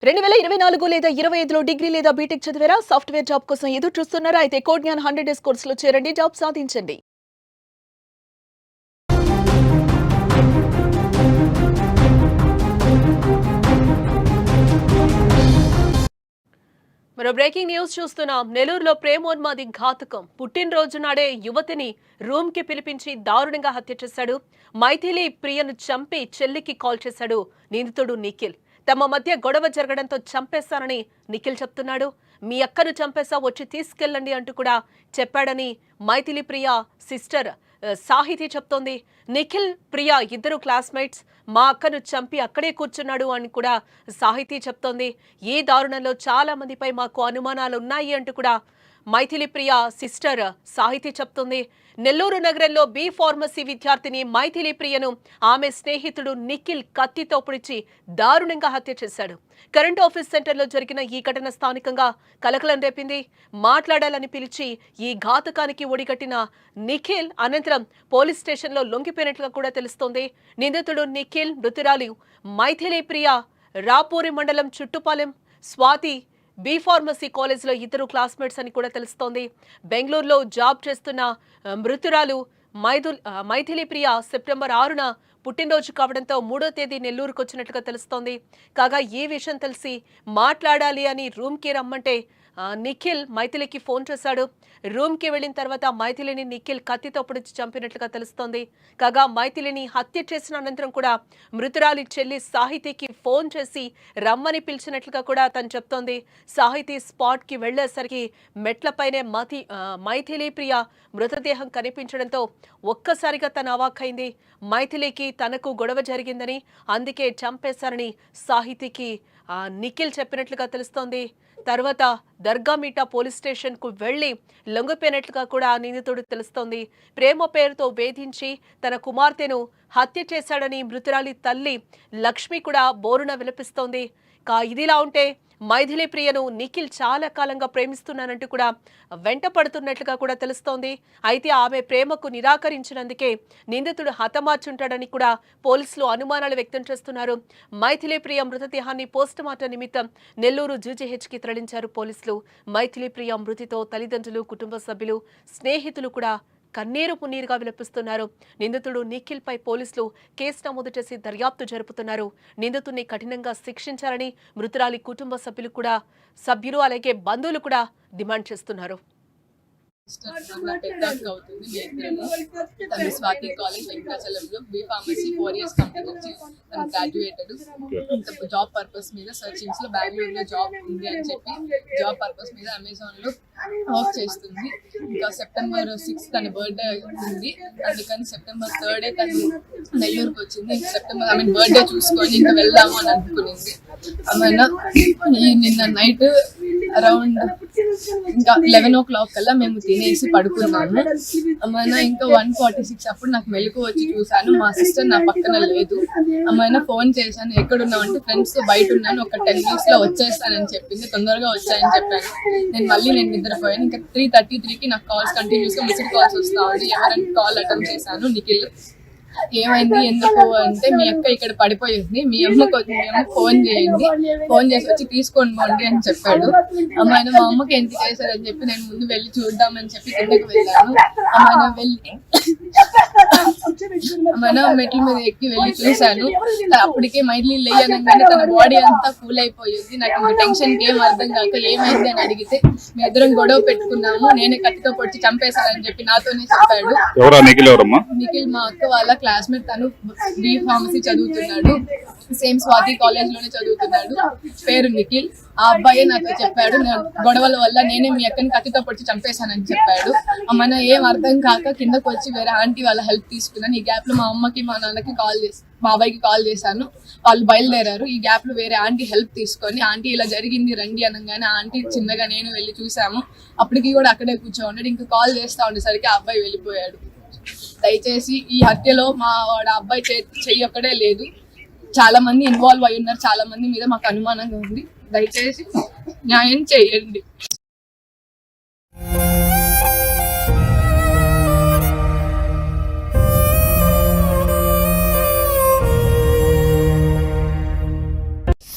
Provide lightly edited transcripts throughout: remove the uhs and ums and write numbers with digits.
2024 లేదా 25లో డిగ్రీ లేదా బీటెక్ చదివారా? సాఫ్ట్‌వేర్ జాబ్ కోసం ఎదురు చూస్తున్నారా? అయితే కోడ్ జ్ఞాన్ 100 డేస్ కోర్సులో చేరండి, జాబ్ సాధించండి. మరో బ్రేకింగ్ న్యూస్ చూస్తున్నాం. నెల్లూరులో ప్రేమోన్మాది ఘాతుకం. పుట్టినరోజు నాడే యువతిని రూమ్‌కి పిలిపించి దారుణంగా హత్య చేశాడు. మైథిలి ప్రియను చంపి చెల్లికి కాల్ చేశాడు నిందితుడు నిఖిల్. తమ మధ్య గొడవ జరగడంతో చంపేశానని నిఖిల్ చెప్తున్నాడు. మీ అక్కను చంపేసా, వచ్చి తీసుకెళ్ళండి అంటూ కూడా చెప్పాడని మైథిలి ప్రియ సిస్టర్ సాహితి చెప్తోంది. నిఖిల్ ప్రియ ఇద్దరు క్లాస్మేట్స్. మా అక్కను చంపి అక్కడే కూర్చున్నాడు అని కూడా సాహితి చెప్తోంది. ఈ దారుణంలో చాలా మందిపై మాకు అనుమానాలు ఉన్నాయి అంటూ కూడా మైథిలి ప్రియ సిస్టర్ సాహితి చెప్తుంది. నెల్లూరు నగరంలో బి ఫార్మసీ విద్యార్థిని మైథిలి ప్రియను ఆమె స్నేహితుడు నిఖిల్ కత్తితో పొడిచి దారుణంగా హత్య చేశాడు. కరెంట్ ఆఫీస్ సెంటర్లో జరిగిన ఈ ఘటన స్థానికంగా కలకలం రేపింది. మాట్లాడాలని పిలిచి ఈ ఘాతకానికి ఒడిగట్టిన నిఖిల్ అనంతరం పోలీస్ స్టేషన్లో లొంగిపోయినట్లుగా కూడా తెలుస్తోంది. నిందితుడు నిఖిల్, మృతురాలు మైథిలి ప్రియ రాపూరి మండలం చుట్టుపాలెం స్వాతి బి ఫార్మసీ కాలేజ్లో ఇద్దరు క్లాస్మేట్స్ అని కూడా తెలుస్తోంది. బెంగళూరులో జాబ్ చేస్తున్న మృతురాలు మైథిలి ప్రియ సెప్టెంబర్ 6న పుట్టినరోజు కావడంతో 3వ తేదీ నెల్లూరుకు వచ్చినట్లుగా తెలుస్తోంది. కాగా ఈ విషయం తెలిసి మాట్లాడాలి అని రూమ్కి రమ్మంటే నిఖిల్ మైథిలికి ఫోన్ చేశాడు. రూమ్కి వెళ్ళిన తర్వాత మైథిలిని నిఖిల్ కత్తితో పొడిచి చంపినట్లుగా తెలుస్తోంది. కాగా మైథిలిని హత్య చేసిన అనంతరం కూడా మృతురాలి చెల్లి సాహితికి ఫోన్ చేసి రమ్మని పిలిచినట్లుగా కూడా తను చెప్తోంది. సాహితి స్పాట్కి వెళ్లేసరికి మెట్లపైనే మైథిలి ప్రియ మృతదేహం కనిపించడంతో ఒక్కసారిగా తను అవాక్కైంది. మైథిలికి తనకు గొడవ జరిగిందని, అందుకే చంపేశారని సాహితికి నిఖిల్ చెప్పినట్లుగా తెలుస్తోంది. తర్వాత దర్గామీట పోలీస్ స్టేషన్ కు వెళ్లి లొంగిపోయినట్లుగా కూడా నిందితుడు తెలుస్తోంది. ప్రేమ పేరుతో వేధించి తన కుమార్తెను హత్య చేశాడని మృతురాలి తల్లి లక్ష్మి కూడా బోరున విలపిస్తోంది. ఇదిలా ఉంటే మైథిలి ప్రియను నిఖిల్ చాలా కాలంగా ప్రేమిస్తున్నానంటూ కూడా వెంట పడుతున్నట్లుగా కూడా తెలుస్తోంది. అయితే ఆమె ప్రేమకు నిరాకరించినందుకే నిందితుడు హతమార్చుంటాడని కూడా పోలీసులు అనుమానాలు వ్యక్తం చేస్తున్నారు. మైథిలి ప్రియ మృతదేహాన్ని పోస్టుమార్టం నిమిత్తం నెల్లూరు జీజీహెచ్కి తరలించారు పోలీసులు. మైథిలి ప్రియ మృతితో తల్లిదండ్రులు, కుటుంబ సభ్యులు, స్నేహితులు కూడా కన్నీరు మున్నీరుగా విలపిస్తున్నారు. నిందితుడు నిఖిల్ పై పోలీసులు కేసు నమోదు చేసి దర్యాప్తు జరుపుతున్నారు. నిందితుడిని కఠినంగా శిక్షించాలని మృతురాలి కుటుంబ సభ్యులు అలాగే బంధువులు కూడా డిమాండ్ చేస్తున్నారు. స్వాతి కాలేజ్ వెంకటాచలంలో బి ఫార్మసీ 4 years కంప్లీట్ వచ్చి తను గ్రాడ్యుయేటెడ్. ఇంకా జాబ్ పర్పస్ మీద సర్చింగ్స్ లో బెంగళూరులో జాబ్ ఉంది అని చెప్పి జాబ్ పర్పస్ మీద అమెజాన్ లో వర్క్ చేస్తుంది. ఇంకా సెప్టెంబర్ 6 తన బర్త్డే ఉంది, అందుకని సెప్టెంబర్ 3rd తను నెల్లూరుకి వచ్చింది. బర్త్డే చూసుకొని ఇంకా వెళ్దాము అని అనుకునింది. నిన్న నైట్ అరౌండ్ ఇంకా 11 o'clock కల్లా మేము తినేసి పడుకున్నాము. ఇంకా 1:46 అప్పుడు నాకు మెలకు వచ్చి చూసాను, మా సిస్టర్ నా పక్కన లేదు. ఫోన్ చేశాను, ఎక్కడున్నావు అంటే ఫ్రెండ్స్ తో బయట ఉన్నాను, ఒక 10 minutes లో వచ్చేస్తానని చెప్పింది. తొందరగా వచ్చాయని చెప్పాను. నేను నిద్రపోయాను. ఇంకా 3:33కి నాకు కాల్స్ కంటిన్యూస్ గా మిస్డ్ కాల్స్ వస్తా ఉంది. ఎవరైనా కాల్ అటెండ్ చేశాను. నిఖిల్ ఏమైంది ఎందుకు అంటే, మీ అక్క ఇక్కడ పడిపోయింది, మీ అమ్మకు ఫోన్ చేయండి, ఫోన్ చేసి వచ్చి తీసుకొని పోండి అని చెప్పాడు. మా అమ్మకి ఎంత చేశారని చెప్పి నేను ముందు వెళ్ళి చూద్దామని చెప్పి కిందకి వెళ్ళాను. మెట్ల మీద ఎక్కి వెళ్ళి చూశాను. అప్పటికే మైథిలి లేయనగానే తన బాడీ అంతా కూల్ అయిపోయింది. నాకు ఇంకా టెన్షన్ ఏం అర్థం కాక ఏమైంది అని అడిగితే, మీ ఇద్దరం గొడవ పెట్టుకున్నాము, నేనే కత్తితో పొడిచి చంపేశానని చెప్పి నాతోనే చెప్పాడు. నిఖిల్ మా అక్క వాళ్ళ క్లాస్మేట్, తను బి ఫార్మసీ చదువుతున్నాడు, సేమ్ స్వాతి కాలేజ్ లోనే చదువుతున్నాడు. పేరు నిఖిల్. ఆ అబ్బాయి నాతో చెప్పాడు, గొడవల వల్ల నేనే మీ అక్కని కత్తితో పొడిచి చంపేశానని చెప్పాడు. ఏం అర్థం కాక కిందకు వచ్చి వేరే ఆంటీ వాళ్ళ హెల్ప్ తీసుకున్నాను. ఈ గ్యాప్ లో మా అమ్మకి మా నాన్నకి బాబాయ్కి కాల్ చేశాను. వాళ్ళు బయలుదేరారు. ఈ గ్యాప్ లో వేరే ఆంటీ హెల్ప్ తీసుకొని, ఆంటీ ఇలా జరిగింది రండి అనగానే ఆంటీ చిన్నగా నేను వెళ్ళి చూసాము. అప్పటికి కూడా అక్కడే కూర్చోండి. ఇంకా కాల్ చేస్తా ఉండేసరికి ఆ అబ్బాయి వెళ్ళిపోయాడు. దయచేసి ఈ హత్యలో మా అబ్బాయి చెయ్యి ఒక్కడే లేదు, చాలా మంది ఇన్వాల్వ్ అయి ఉన్నారు, చాలా మంది మీద మాకు అనుమానంగా ఉంది. దయచేసి న్యాయం చేయండి.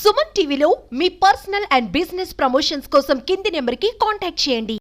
సుమన్ టీవీలో మీ పర్సనల్ అండ్ బిజినెస్ ప్రమోషన్స్ కోసం కింది నెంబర్కి కాంటాక్ట్ చేయండి.